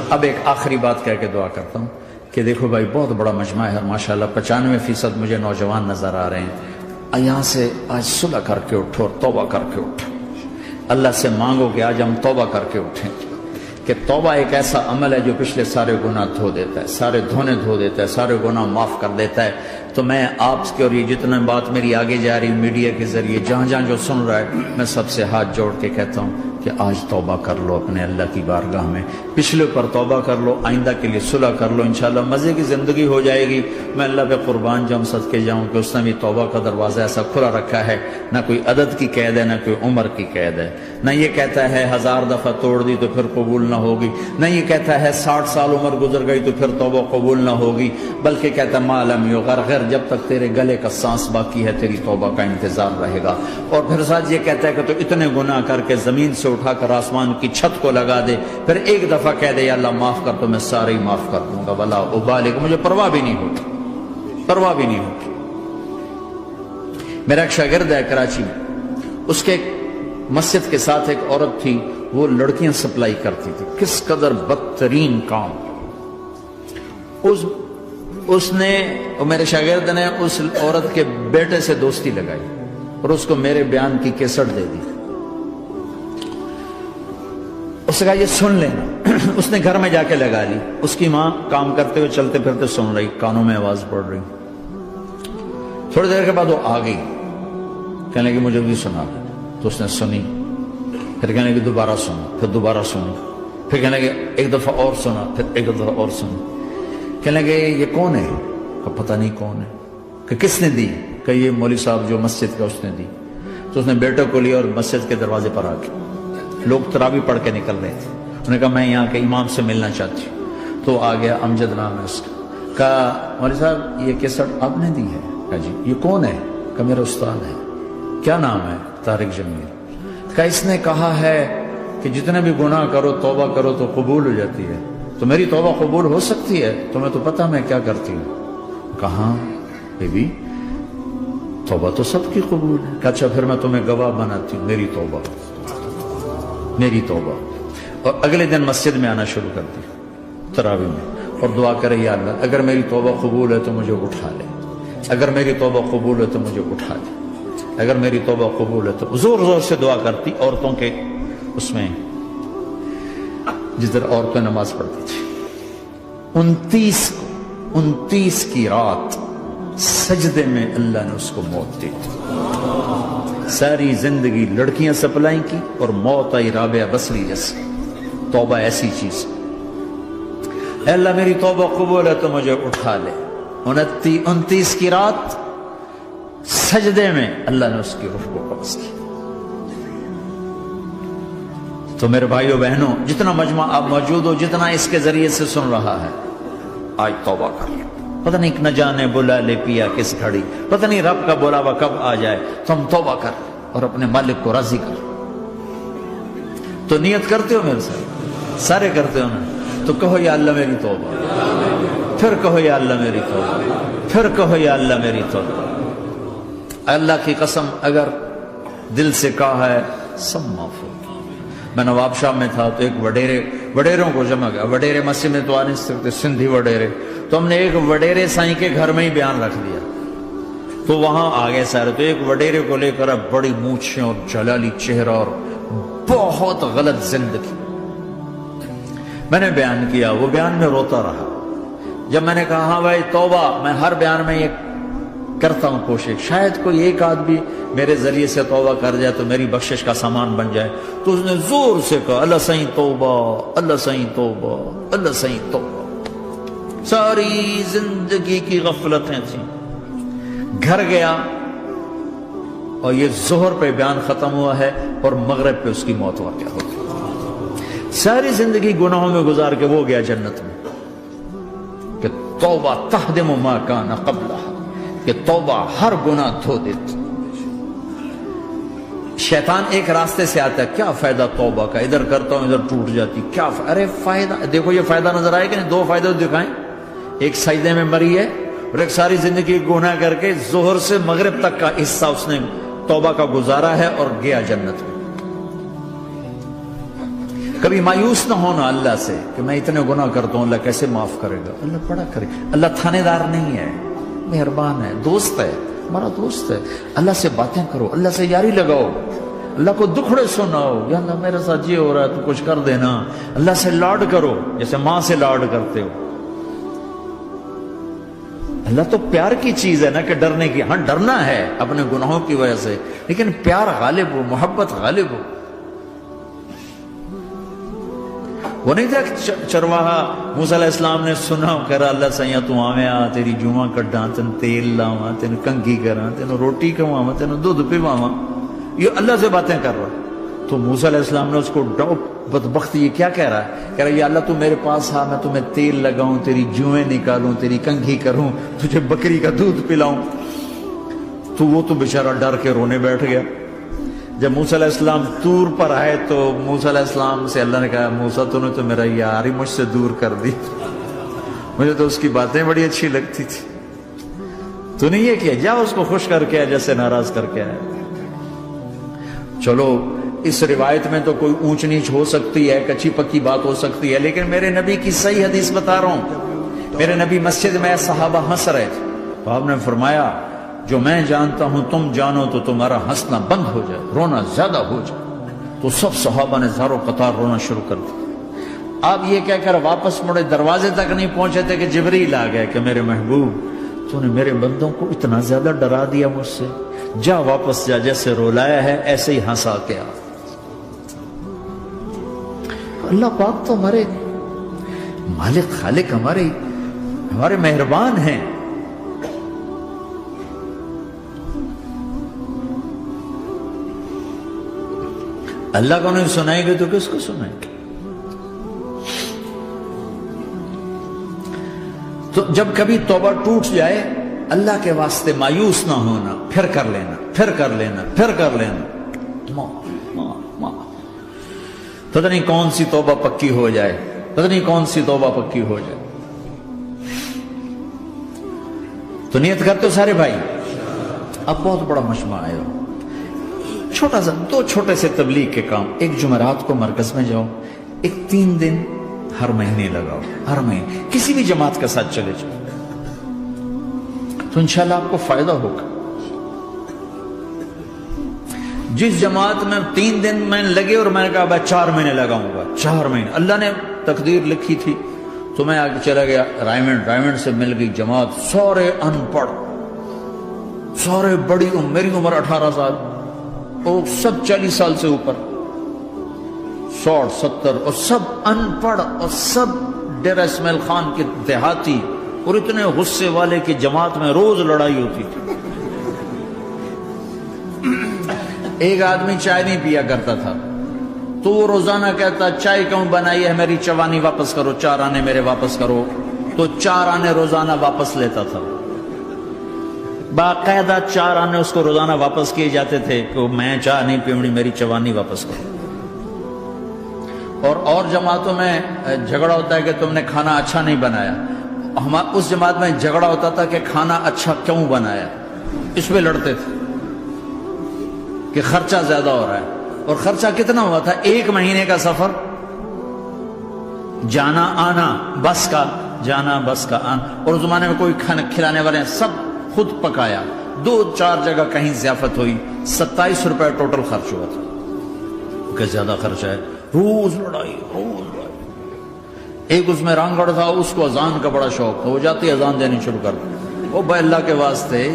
اب ایک آخری بات کہہ کے دعا کرتا ہوں کہ دیکھو بھائی بہت بڑا مجمع ہے ماشاءاللہ، 95% مجھے نوجوان نظر آ رہے ہیں. یہاں سے آج صلح کر کے اٹھو اور توبہ کر کے اٹھو. اللہ سے مانگو کہ آج ہم توبہ کر کے اٹھیں، کہ توبہ ایک ایسا عمل ہے جو پچھلے سارے گناہ دھو دیتا ہے، سارے دھونے دھو دیتا ہے، سارے گناہ معاف کر دیتا ہے. تو میں آپ کے اور یہ جتنا بات میری آگے جا رہی میڈیا کے ذریعے جہاں جہاں جو سن رہا ہے، میں سب سے ہاتھ جوڑ کے کہتا ہوں کہ آج توبہ کر لو اپنے اللہ کی بارگاہ میں، پچھلے پر توبہ کر لو، آئندہ کے لیے صلح کر لو، انشاءاللہ مزے کی زندگی ہو جائے گی. میں اللہ پہ قربان جاؤں، صدقے جاؤں کہ اس نے بھی توبہ کا دروازہ ایسا کھلا رکھا ہے، نہ کوئی عدد کی قید ہے، نہ کوئی عمر کی قید ہے، نہ یہ کہتا ہے 1000 دفعہ توڑ دی تو پھر قبول نہ ہوگی، نہ یہ کہتا ہے 60 سال عمر گزر گئی تو پھر توبہ قبول نہ ہوگی، بلکہ کہتا ہے ما لم یغرغر، جب تک تیرے گلے کا سانس باقی ہے تیری توبہ کا انتظار رہے گا. اور پھر ساتھ یہ کہتا ہے کہ تو اتنے گناہ کر کے زمین سے اٹھا کر آسمان کی چھت کو لگا دے، پھر ایک دفعہ کہہ دے یا اللہ معاف کر تو میں سارے ہی معاف کر دوں گا، ولا ابالغ، مجھے پرواہ بھی نہیں ہوتی، پرواہ بھی نہیں ہوتی. میرا ایک شاگرد ہے کراچی میں، اس کے مسجد کے ساتھ ایک عورت تھی، وہ لڑکیاں سپلائی کرتی تھی. کس قدر بدترین کام. اس نے، میرے شاگرد نے اس عورت کے بیٹے سے دوستی لگائی اور اس کو میرے بیان کی کیسٹ دے دی. اس نے کہا یہ سن لینا. اس نے گھر میں جا کے لگا لی. اس کی ماں کام کرتے ہوئے چلتے پھرتے سن رہی، کانوں میں آواز پڑ رہی. تھوڑی دیر کے بعد وہ آ گئی، کہنے لگی مجھے بھی سنا. تو اس نے سنی، پھر کہنے لگی دوبارہ سنا، پھر دوبارہ سنی، پھر کہنے لگی ایک دفعہ اور سنا، پھر ایک دفعہ اور سنی. کہنے لگے یہ کون ہے؟ کہ پتہ نہیں کون ہے. کہ کس نے دی؟ کہ یہ مولوی صاحب جو مسجد کا اس نے دی. تو اس نے بیٹے کو لیا اور مسجد کے دروازے پر آ کے، لوگ تراویح پڑھ کے نکل رہے تھے، انہوں نے کہا میں یہاں کے امام سے ملنا چاہتی ہوں. تو آ گیا، امجد نام ہے اس کا. کہا مولوی صاحب یہ کیسٹ آپ نے دی ہے؟ کہا جی. یہ کون ہے؟ کہ میرا استاد ہے. کیا نام ہے؟ طارق جمیل. کہا اس نے کہا ہے کہ جتنے بھی گناہ کرو توبہ کرو تو قبول ہو جاتی ہے، تو میری توبہ قبول ہو سکتی ہے؟ تمہیں تو پتہ میں کیا کرتی ہوں. کہاں بی بی توبہ تو سب کی قبول ہے. کہ اچھا پھر میں تمہیں گواہ بناتی ہوں، میری توبہ، میری توبہ. اور اگلے دن مسجد میں آنا شروع کر دی تراویح میں، اور دعا کرے یا اللہ اگر میری توبہ قبول ہے تو مجھے اٹھا لے، اگر میری توبہ قبول ہے تو مجھے اٹھا لے، اگر میری توبہ قبول ہے تو. زور زور سے دعا کرتی. عورتوں کے اس میں جس طرح عورتیں نماز پڑھتی تھی، 29 کی رات سجدے میں اللہ نے اس کو موت دی. ساری زندگی لڑکیاں سپلائی کی اور موت آئی رابعہ بصری جیسے. توبہ ایسی چیز، اے اللہ میری توبہ قبول ہے تو مجھے اٹھا لے. 29 کی رات سجدے میں اللہ نے اس کی روح کو قبض کی. تو میرے بھائیو بہنوں، جتنا مجمع آپ موجود ہو، جتنا اس کے ذریعے سے سن رہا ہے، آج توبہ کر لیں. پتہ نہیں نہ جانے بلا لے پیا کس گھڑی، پتہ نہیں رب کا بلاوا کب آ جائے. تو ہم توبہ کر اور اپنے مالک کو راضی کر. تو نیت کرتے ہو میرے ساتھ؟ سارے کرتے ہو نا؟ تو کہو یا اللہ میری توبہ، پھر کہو یا اللہ میری توبہ، پھر کہو یا اللہ میری توبہ. اللہ کی قسم اگر دل سے کہا ہے سب معاف ہو. میں نواب شاہ میں تھا تو ایک وڈیروں کو جمع گیا. وڈیرے مسجد میں تو آ نہیں سکتے، سندھی وڈیرے. تو ہم نے ایک وڈیرے سائیں کے گھر میں ہی بیان رکھ دیا. تو وہاں آگے سارے، تو ایک وڈیرے کو لے کر بڑی مونچھیں اور جلالی چہرہ اور بہت غلط زندگی. میں نے بیان کیا، وہ بیان میں روتا رہا. جب میں نے کہا ہاں بھائی توبہ، میں ہر بیان میں یہ کرتا ہوں کوشش، شاید کوئی ایک آدمی میرے ذریعے سے توبہ کر جائے تو میری بخشش کا سامان بن جائے. تو اس نے زور سے کہا اللہ سائیں توبہ، اللہ سائیں توبہ، اللہ سائیں توبہ. ساری زندگی کی غفلتیں تھیں. گھر گیا اور یہ ظہر پہ بیان ختم ہوا ہے اور مغرب پہ اس کی موت واقع ہو گئی. ساری زندگی گناہوں میں گزار کے وہ گیا جنت میں. کہ توبہ تہدم ما کان قبلہ، کہ توبہ ہر گناہ دھو دیتی. شیطان ایک راستے سے آتا ہے، کیا فائدہ توبہ کا، ادھر کرتا ہوں ادھر ٹوٹ جاتی، کیا ارے فائدہ دیکھو. یہ فائدہ نظر آئے کہ نہیں؟ دو فائدے دکھائیں. ایک سجدے میں مری ہے اور ایک ساری زندگی گناہ کر کے ظہر سے مغرب تک کا حصہ اس نے توبہ کا گزارا ہے اور گیا جنت میں. کبھی مایوس نہ ہونا اللہ سے کہ میں اتنے گناہ کرتا ہوں، اللہ کیسے معاف کرے گا؟ اللہ بڑا کرے. اللہ تھانے دار نہیں ہے، مہربان ہے، دوست ہے، ہمارا دوست ہے. اللہ سے باتیں کرو، اللہ سے یاری لگاؤ، اللہ کو دکھڑے سناؤ. یا اللہ میرے ساتھ یہ ہو رہا ہے تو کچھ کر دینا. اللہ سے لاڈ کرو جیسے ماں سے لاڈ کرتے ہو. اللہ تو پیار کی چیز ہے نا کہ ڈرنے کی. ہاں ڈرنا ہے اپنے گناہوں کی وجہ سے، لیکن پیار غالب ہو، محبت غالب ہو. وہ نہیں تھا چرواہا موسیٰ علیہ السلام نے سنا کہہ رہا اللہ سیاں تو آویں آ تیری جوہاں کڈاں، تین تیل لاواں، تین کنگھی کراں، تین روٹی کھواواں، تین دودھ پواواں. یہ اللہ سے باتیں کر رہا. تو موسیٰ علیہ السلام نے اس کو بدبخت یہ کیا کہہ رہا ہے؟ کہہ رہا ہے یا اللہ تو میرے پاس آ، میں تمہیں تیل لگاؤں، تیری جوئیں نکالوں، تیری کنگھی کروں، تجھے بکری کا دودھ پلاؤں. تو وہ تو بیچارہ ڈر کے رونے بیٹھ گیا. جب موسیٰ علیہ السلام طور پر آئے تو موسیٰ علیہ السلام سے اللہ نے کہا موسیٰ تو نے تو میرا یار ہی مجھ سے دور کر دی، مجھے تو اس کی باتیں بڑی اچھی لگتی تھی. تو نے یہ کیا، جا اس کو خوش کر کے جیسے ناراض کر کے آئے. چلو اس روایت میں تو کوئی اونچ نیچ ہو سکتی ہے، کچی پکی بات ہو سکتی ہے، لیکن میرے نبی کی صحیح حدیث بتا رہا ہوں. میرے نبی مسجد میں صحابہ ہنس رہے تھے تو آپ نے فرمایا جو میں جانتا ہوں تم جانو تو تمہارا ہنسنا بند ہو جائے، رونا زیادہ ہو جائے. تو سب صحابہ نے زاروں قطار رونا شروع کر دیا. آپ یہ کہہ کر واپس مڑے، دروازے تک نہیں پہنچے تھے کہ جبریل آ گئے کہ میرے محبوب تو نے میرے بندوں کو اتنا زیادہ ڈرا دیا مجھ سے، جا واپس جا، جیسے رولایا ہے ایسے ہی ہنسا کے آ. اللہ پاک تو ہمارے مالک خالق، ہمارے مہربان ہیں. اللہ کو نہیں سنائیں گے تو کس کو سنائیں گے؟ تو جب کبھی توبہ ٹوٹ جائے اللہ کے واسطے مایوس نہ ہونا، پھر کر لینا، پھر کر لینا، پھر کر لینا. پتہ نہیں کون سی توبہ پکی ہو جائے، پتہ نہیں کون سی توبہ پکی ہو جائے. تو نیت کرتے ہو سارے بھائی؟ اب بہت بڑا مجمع آئے ہو، چھوٹا سا دو چھوٹے سے تبلیغ کے کام. ایک جمعرات کو مرکز میں جاؤ، ایک 3 دن ہر مہینے لگاؤ، ہر مہینے کسی بھی جماعت کے ساتھ چلے جاؤ تو انشاءاللہ آپ کو فائدہ ہوگا. جس جماعت میں 3 دن میں لگے اور میں نے کہا میں 4 مہینے لگاؤں گا، 4 مہینے اللہ نے تقدیر لکھی تھی تو میں آگے چلا گیا. رائمنڈ سے مل گئی جماعت، سارے ان پڑھ، سارے بڑی عمر، میری عمر 18 سال اور سب 40 سال سے اوپر، 60 70 اور سب ان پڑھ اور سب ڈیرہ اسماعیل خان کے دیہاتی اور اتنے غصے والے کی جماعت میں روز لڑائی ہوتی تھی. ایک آدمی چائے نہیں پیا کرتا تھا تو وہ روزانہ کہتا چائے کیوں بنائی ہے، میری چوانی واپس کرو، 4 آنے میرے واپس کرو. تو 4 آنے روزانہ واپس لیتا تھا، باقاعدہ 4 آنے اس کو روزانہ واپس کیے جاتے تھے کہ میں چائے نہیں پیوڑی، میری چوانی واپس کرو. اور جماعتوں میں جھگڑا ہوتا ہے کہ تم نے کھانا اچھا نہیں بنایا. اس جماعت میں جھگڑا ہوتا تھا کہ کھانا اچھا کیوں بنایا، اس پہ لڑتے تھے کہ خرچہ زیادہ ہو رہا ہے. اور خرچہ کتنا ہوا تھا؟ 1 مہینے کا سفر، جانا آنا، بس کا جانا بس کا آنا. اور اس زمانے میں کوئی کھانا کھلانے والے سب خود پکایا. 2-4 جگہ کہیں ضیافت ہوئی، 27 روپے ٹوٹل خرچ ہوا تھا. کہ زیادہ خرچہ ہے، روز لڑائی، روز لڑائی. ایک اس میں رانگڑ تھا، اس کو اذان کا بڑا شوق تھا، وہ جاتی اذان دینی شروع کر دی. وہ بھائی اللہ کے واسطے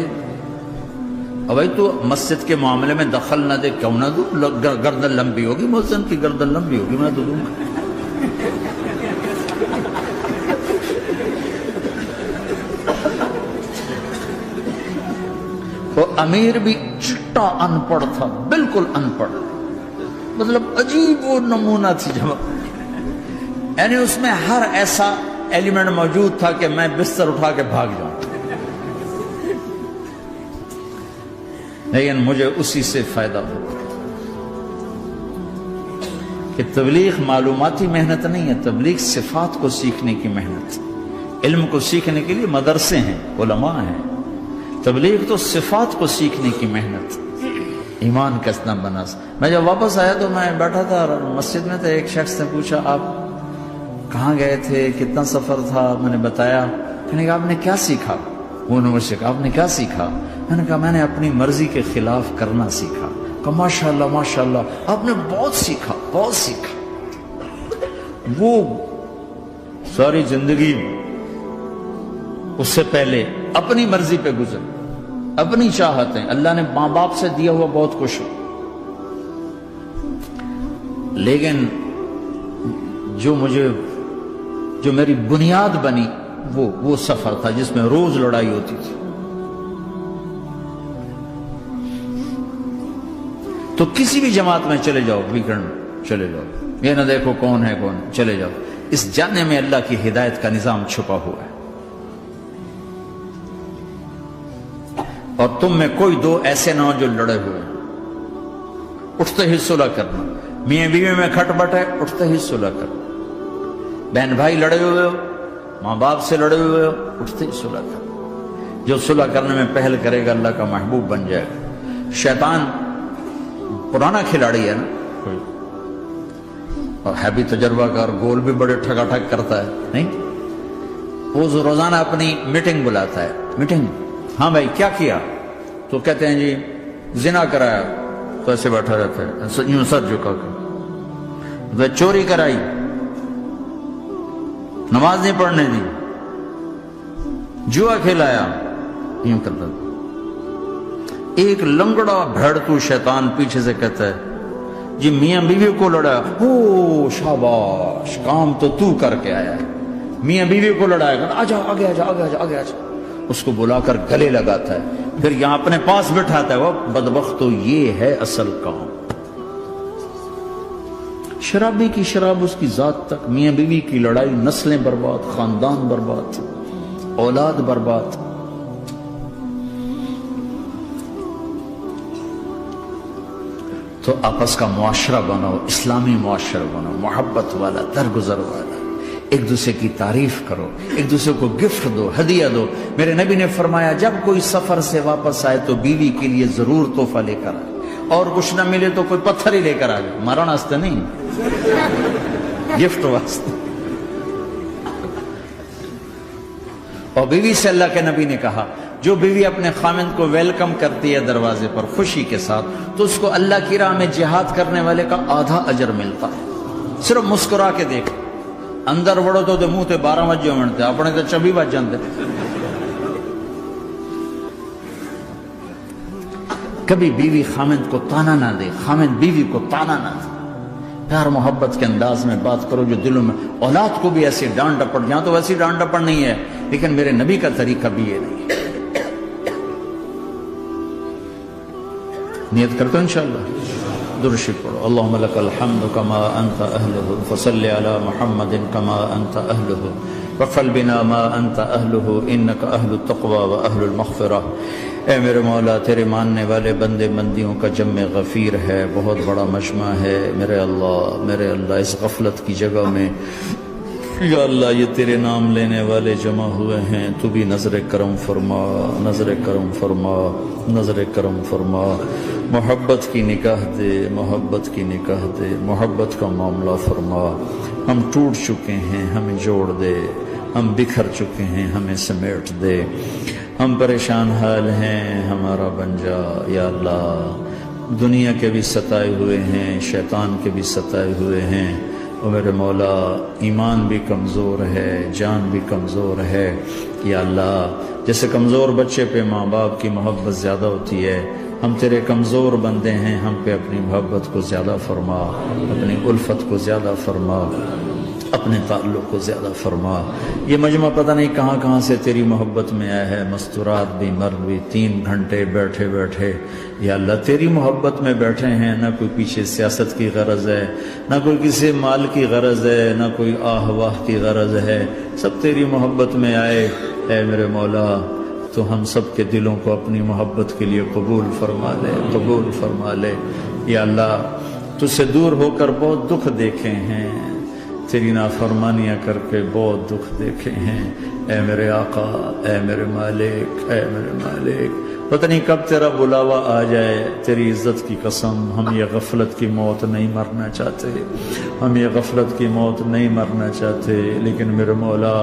بھائی تو مسجد کے معاملے میں دخل نہ دے، کیوں نہ دوں؟ گردن لمبی ہوگی، مؤذن کی گردن لمبی ہوگی، میں تو دوں گا. وہ امیر بھی چٹا ان پڑھ تھا، بالکل ان پڑھ، مطلب عجیب وہ نمونہ تھی جب، یعنی اس میں ہر ایسا ایلیمنٹ موجود تھا کہ میں بستر اٹھا کے بھاگ جاؤں. لیکن مجھے اسی سے فائدہ ہوتا کہ تبلیغ معلوماتی محنت نہیں ہے، تبلیغ صفات کو سیکھنے کی محنت. علم کو سیکھنے کے لیے مدرسے ہیں، علماء ہیں، تبلیغ تو صفات کو سیکھنے کی محنت. ایمان کیسنا بنا. میں جب واپس آیا تو میں بیٹھا تھا مسجد میں، تو ایک شخص نے پوچھا آپ کہاں گئے تھے، کتنا سفر تھا؟ میں نے بتایا. میں نے کہا آپ نے کیا سیکھا؟ وہ نے مجھ سے کہا آپ نے کیا سیکھا؟ میں نے کہا میں نے اپنی مرضی کے خلاف کرنا سیکھا. کہا ماشاءاللہ ماشاءاللہ، آپ نے بہت سیکھا بہت سیکھا. وہ ساری زندگی اس سے پہلے اپنی مرضی پہ گزر، اپنی چاہتیں، اللہ نے ماں باپ سے دیا ہوا بہت کچھ، لیکن جو میری بنیاد بنی وہ سفر تھا جس میں روز لڑائی ہوتی تھی. تو کسی بھی جماعت میں چلے جاؤ، ویکنڈ میں چلے جاؤ، یہ نہ دیکھو کون ہے کون، چلے جاؤ. اس جاننے میں اللہ کی ہدایت کا نظام چھپا ہوا ہے. اور تم میں کوئی دو ایسے نہ ہو جو لڑے ہوئے، اٹھتے ہی صلح کرنا. میاں بیوی میں کھٹ بٹ ہے، اٹھتے ہی صلح کرنا. بہن بھائی لڑے ہوئے ہو، ماں باپ سے لڑے ہوئے ہو، اٹھتے ہی صلح کرنا. جو صلح کرنے میں پہل کرے گا اللہ کا محبوب بن جائے گا. شیطان پرانا کھلاڑی ہے نا، اور ہے بھی تجربہ کار، گول بھی بڑے ٹھگا ٹھگ کرتا ہے. نہیں، وہ روزانہ اپنی میٹنگ بلاتا ہے. میٹنگ، ہاں بھائی کیا کیا؟ تو کہتے ہیں جی زنا کرایا، تو ایسے بیٹھا رہتا ہے یوں سر جھکا کر. چوری کرائی، نماز نہیں پڑھنے دی، جوا کھلایا، یوں کرتا. ایک لنگڑا بھیڑتو شیطان پیچھے سے کہتا ہے جی میاں بیوی کو لڑایا، او شاباش، کام تو کر کے آیا ہے. میاں بیوی کو لڑایا، آجا آگے آجا آگے آجا آگے آجا. اس کو بلا کر گلے لگاتا ہے، پھر یہاں اپنے پاس بٹھاتا ہے. وہ بدبختو، یہ ہے اصل کام. شرابی کی شراب اس کی ذات تک، میاں بیوی کی لڑائی، نسلیں برباد، خاندان برباد، اولاد برباد. تو آپس کا معاشرہ بناؤ، اسلامی معاشرہ بناؤ، محبت والا، درگزر والا. ایک دوسرے کی تعریف کرو، ایک دوسرے کو گفٹ دو، ہدیہ دو. میرے نبی نے فرمایا جب کوئی سفر سے واپس آئے تو بیوی کے لیے ضرور تحفہ لے کر آئے، اور کچھ نہ ملے تو کوئی پتھر ہی لے کر آئے. مارن واسطے نہیں، گفٹ واسطے. اور بیوی سے اللہ کے نبی نے کہا جو بیوی اپنے خامند کو ویلکم کرتی ہے دروازے پر خوشی کے ساتھ، تو اس کو اللہ کی راہ میں جہاد کرنے والے کا آدھا اجر ملتا ہے. صرف مسکرا کے دیکھ. اندر وڑو تو منہ تے 12 بجے منتے، اپنے تو 24 بج جاندے. کبھی بیوی خامند کو تانا نہ دے، خامند بیوی کو تانا نہ دے. پیار محبت کے انداز میں بات کرو جو دلوں میں. اولاد کو بھی ایسی ڈانٹ ڈپٹ، یہاں تو ویسی ڈانٹ ڈپٹ نہیں ہے، لیکن میرے نبی کا طریقہ بھی یہ نہیں ہے. نیت کرتے ہو انشاءاللہ. درشی پڑھو. اللہم لک الحمد کما انت اہلہ، فصل علی محمد کما انت اہلہ، وفل بنا ما انت اہلہ، انک اہل التقوی و اہل المغفرہ. اے میرے مولا، تیرے ماننے والے بندے بندیوں کا جمع غفیر ہے، بہت بڑا مجمع ہے. میرے اللہ اس غفلت کی جگہ میں یا اللہ یہ تیرے نام لینے والے جمع ہوئے ہیں، تو بھی نظر کرم فرما، نظر کرم فرما، نظر کرم فرما. محبت کی نکاح دے، محبت کی نکاح دے، محبت کا معاملہ فرما. ہم ٹوٹ چکے ہیں، ہمیں جوڑ دے. ہم بکھر چکے ہیں، ہمیں سمیٹ دے. ہم پریشان حال ہیں، ہمارا بن جا یا اللہ. دنیا کے بھی ستائے ہوئے ہیں، شیطان کے بھی ستائے ہوئے ہیں. اور میرے مولا ایمان بھی کمزور ہے، جان بھی کمزور ہے یا اللہ. جیسے کمزور بچے پہ ماں باپ کی محبت زیادہ ہوتی ہے، ہم تیرے کمزور بندے ہیں، ہم پہ اپنی محبت کو زیادہ فرما، اپنی الفت کو زیادہ فرما، اپنے تعلق کو زیادہ فرما. یہ مجمع پتہ نہیں کہاں کہاں سے تیری محبت میں آیا ہے. مستورات بھی، مرد بھی، 3 گھنٹے بیٹھے بیٹھے یا اللہ تیری محبت میں بیٹھے ہیں. نہ کوئی پیچھے سیاست کی غرض ہے، نہ کوئی کسی مال کی غرض ہے، نہ کوئی آہ واہ کی غرض ہے. سب تیری محبت میں آئے. اے میرے مولا تو ہم سب کے دلوں کو اپنی محبت کے لیے قبول فرما لے، قبول فرما لے یا اللہ. تجھ سے دور ہو کر بہت دکھ دیکھے ہیں، تیری نافرمانیاں کر کے بہت دکھ دیکھے ہیں. اے میرے آقا، اے میرے مالک، اے میرے مالک، پتہ نہیں کب تیرا بلاوا آ جائے، تیری عزت کی قسم ہم یہ غفلت کی موت نہیں مرنا چاہتے، ہم یہ غفلت کی موت نہیں مرنا چاہتے، لیکن میرے مولا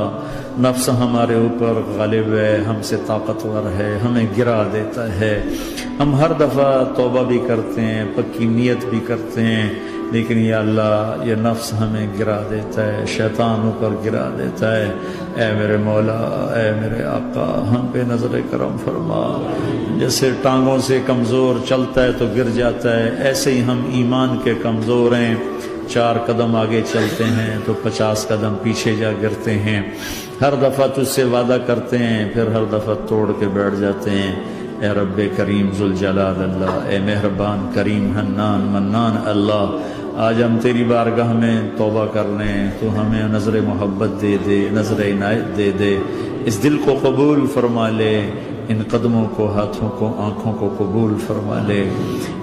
نفس ہمارے اوپر غالب ہے، ہم سے طاقتور ہے، ہمیں گرا دیتا ہے۔ ہم ہر دفعہ توبہ بھی کرتے ہیں، پکی نیت بھی کرتے ہیں، لیکن یا اللہ یہ نفس ہمیں گرا دیتا ہے، شیطان اوپر گرا دیتا ہے۔ اے میرے مولا، اے میرے آقا، ہم پہ نظر کرم فرما۔ جیسے ٹانگوں سے کمزور چلتا ہے تو گر جاتا ہے، ایسے ہی ہم ایمان کے کمزور ہیں، 4 قدم آگے چلتے ہیں تو 50 قدم پیچھے جا گرتے ہیں۔ ہر دفعہ تجھ سے وعدہ کرتے ہیں، پھر ہر دفعہ توڑ کے بیٹھ جاتے ہیں۔ اے رب کریم ذوالجلال اللہ، اے مہربان کریم حنان منان اللہ، آج ہم تیری بارگاہ میں توبہ کر لیں، تو ہمیں نظر محبت دے دے، نظر عنایت دے دے، اس دل کو قبول فرما لے، ان قدموں کو، ہاتھوں کو، آنکھوں کو قبول فرما لے،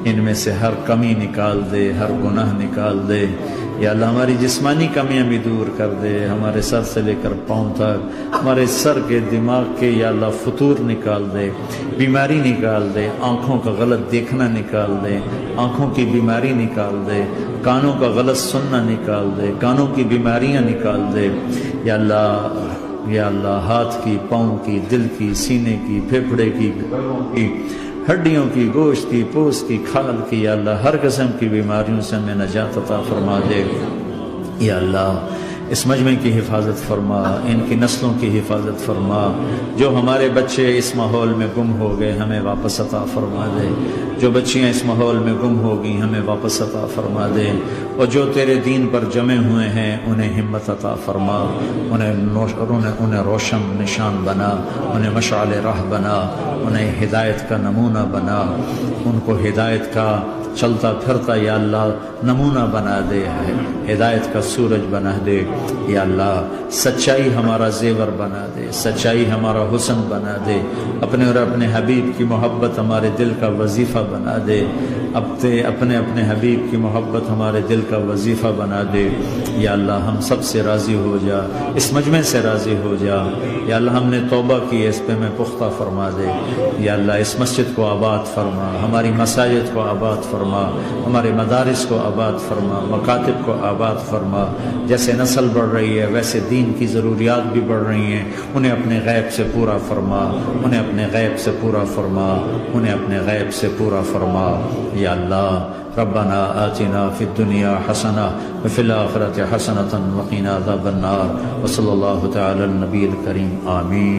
ان میں سے ہر کمی نکال دے، ہر گناہ نکال دے۔ یا اللہ ہماری جسمانی کمیاں بھی دور کر دے، ہمارے سر سے لے کر پاؤں تک، ہمارے سر کے دماغ کے یا اللہ فطور نکال دے، بیماری نکال دے، آنکھوں کا غلط دیکھنا نکال دے، آنکھوں کی بیماری نکال دے، کانوں کا غلط سننا نکال دے، کانوں کی بیماریاں نکال دے۔ یا اللہ، یا اللہ ہاتھ کی، پاؤں کی، دل کی، سینے کی، پھیپھڑے کی، گلوں کی، ہڈیوں کی، گوشت کی، پوست کی، کھال کی، یا اللہ ہر قسم کی بیماریوں سے ہمیں نجات عطا فرما دے۔ یا اللہ اس مجمع کی حفاظت فرما، ان کی نسلوں کی حفاظت فرما۔ جو ہمارے بچے اس ماحول میں گم ہو گئے ہمیں واپس عطا فرما دے، جو بچیاں اس ماحول میں گم ہو گئی ہمیں واپس عطا فرما دے، اور جو تیرے دین پر جمع ہوئے ہیں انہیں ہمت عطا فرما، انہیں روشن نشان بنا، انہیں مشعل راہ بنا، انہیں ہدایت کا نمونہ بنا، ان کو ہدایت کا چلتا پھرتا یا اللہ نمونہ بنا دے، ہدایت کا سورج بنا دے۔ یا اللہ سچائی ہمارا زیور بنا دے، سچائی ہمارا حسن بنا دے، اپنے اور اپنے حبیب کی محبت ہمارے دل کا وظیفہ بنا دے، اپنے حبیب کی محبت ہمارے دل کا وظیفہ بنا دے۔ یا اللہ ہم سب سے راضی ہو جا، اس مجمع سے راضی ہو جا۔ یا اللہ ہم نے توبہ کی، اس پہ میں پختہ فرما دے۔ یا اللہ اس مسجد کو آباد فرما، ہماری مساجد کو آباد فرما، ہمارے مدارس کو آباد فرما، مکاتب کو آباد فرما۔ جیسے نسل بڑھ رہی ہے ویسے دین کی ضروریات بھی بڑھ رہی ہیں، انہیں اپنے غیب سے پورا فرما، انہیں اپنے غیب سے پورا فرما، انہیں اپنے غیب سے پورا فرما۔ یا اللہ ربنا آتنا فی الدنیا حسنہ وفی الآخرۃ حسنۃ وقنا عذاب النار، وصلی اللہ تعالی النبی الکریم، آمین۔